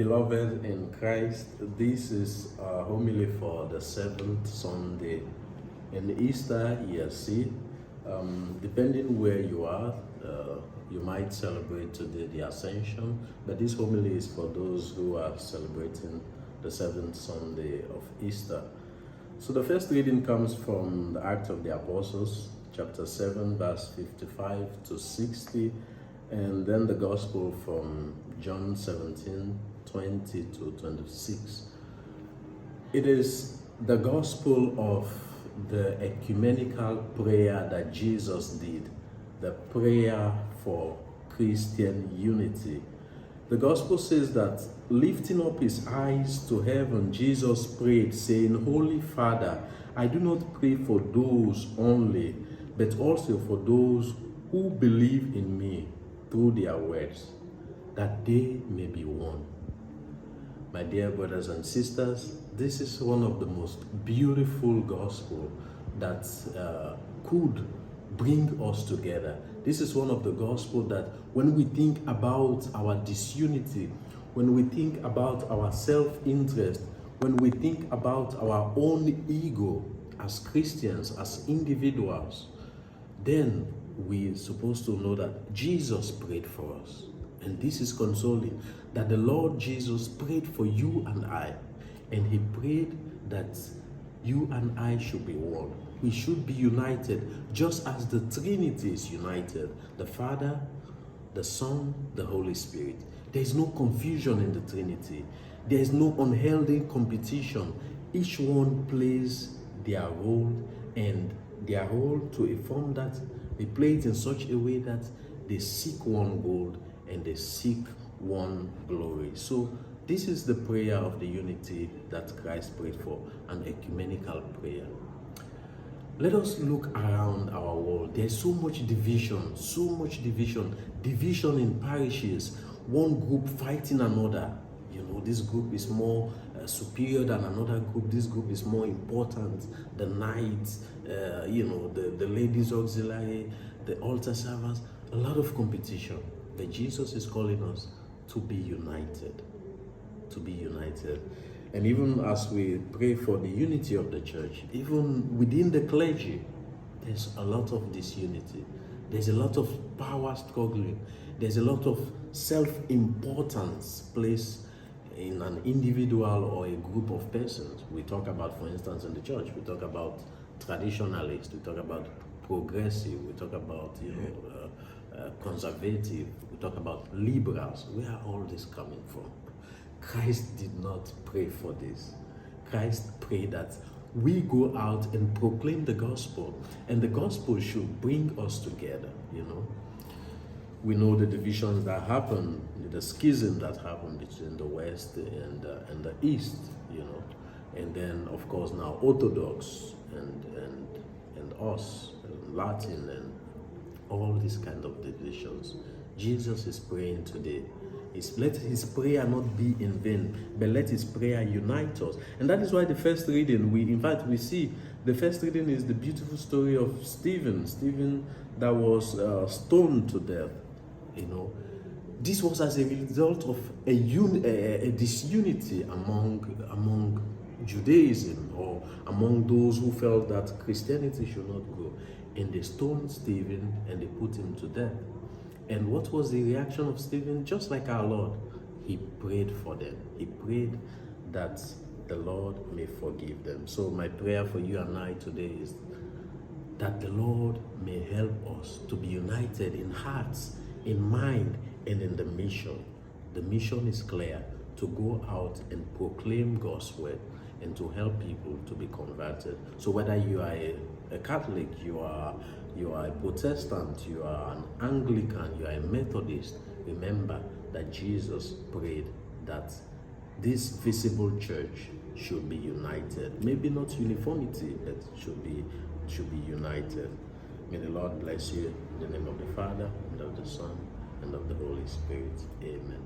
Beloved in Christ, this is a homily for the seventh Sunday in Easter ESC. Depending where you are, you might celebrate today the Ascension, but this homily is for those who are celebrating the seventh Sunday of Easter. So the first reading comes from the Acts of the Apostles, chapter 7, verse 55 to 60, and then the Gospel from John 17, 20 to 26. It is the Gospel of the ecumenical prayer that Jesus did, the prayer for Christian unity. The Gospel says that lifting up his eyes to heaven, Jesus prayed, saying, Holy Father, I do not pray for those only, but also for those who believe in me through their words, that they may be one. My dear brothers and sisters, this is one of the most beautiful gospel that could bring us together. This is one of the gospel that when we think about our disunity, when we think about our self-interest, when we think about our own ego as Christians, as individuals, then we're supposed to know that Jesus prayed for us. And this is consoling, that the Lord Jesus prayed for you and I. And he prayed that you and I should be one. We should be united, just as the Trinity is united. The Father, the Son, the Holy Spirit. There is no confusion in the Trinity. There is no unhealthy competition. Each one plays their role, and their role to inform that they play it in such a way that they seek one goal and they seek one glory. So this is the prayer of the unity that Christ prayed for, an ecumenical prayer. Let us look around our world. There's so much division, division in parishes, one group fighting another. You know, this group is more superior than another group. This group is more important. The knights, the ladies auxiliary, the altar servants, a lot of competition. But Jesus is calling us to be united, And even as we pray for the unity of the church, even within the clergy, there's a lot of disunity. There's a lot of power struggling. There's a lot of self-importance placed in an individual or a group of persons. We talk about, for instance, in the church, we talk about traditionalists, we talk about progressive, we talk about, conservative, we talk about liberals. Where are all this coming from? Christ did not pray for this. Christ prayed that we go out and proclaim the gospel, and the gospel should bring us together, We know the divisions that happen, the schism that happened between the West and the East, And then, of course, now Orthodox and us, and Latin, and all these kind of divisions. Jesus is praying today. Let his prayer not be in vain, but let his prayer unite us. And that is why the first reading, we see the first reading is the beautiful story of Stephen that was stoned to death. This was as a result of a disunity among Judaism, or among those who felt that Christianity should not grow. And they stoned Stephen and they put him to death. And what was the reaction of Stephen? Just like our Lord, he prayed for them. He prayed that the Lord may forgive them. So my prayer for you and I today is that the Lord may help us to be united in hearts, in mind, and in the mission. The mission is clear: to go out and proclaim God's word and to help people to be converted. So whether you are a Catholic, you are a Protestant, you are an Anglican, you are a Methodist, remember that Jesus prayed that this visible church should be united. Maybe not uniformity, but should be united. May the Lord bless you in the name of the Father, and of the Son, and of the Holy Spirit. Amen.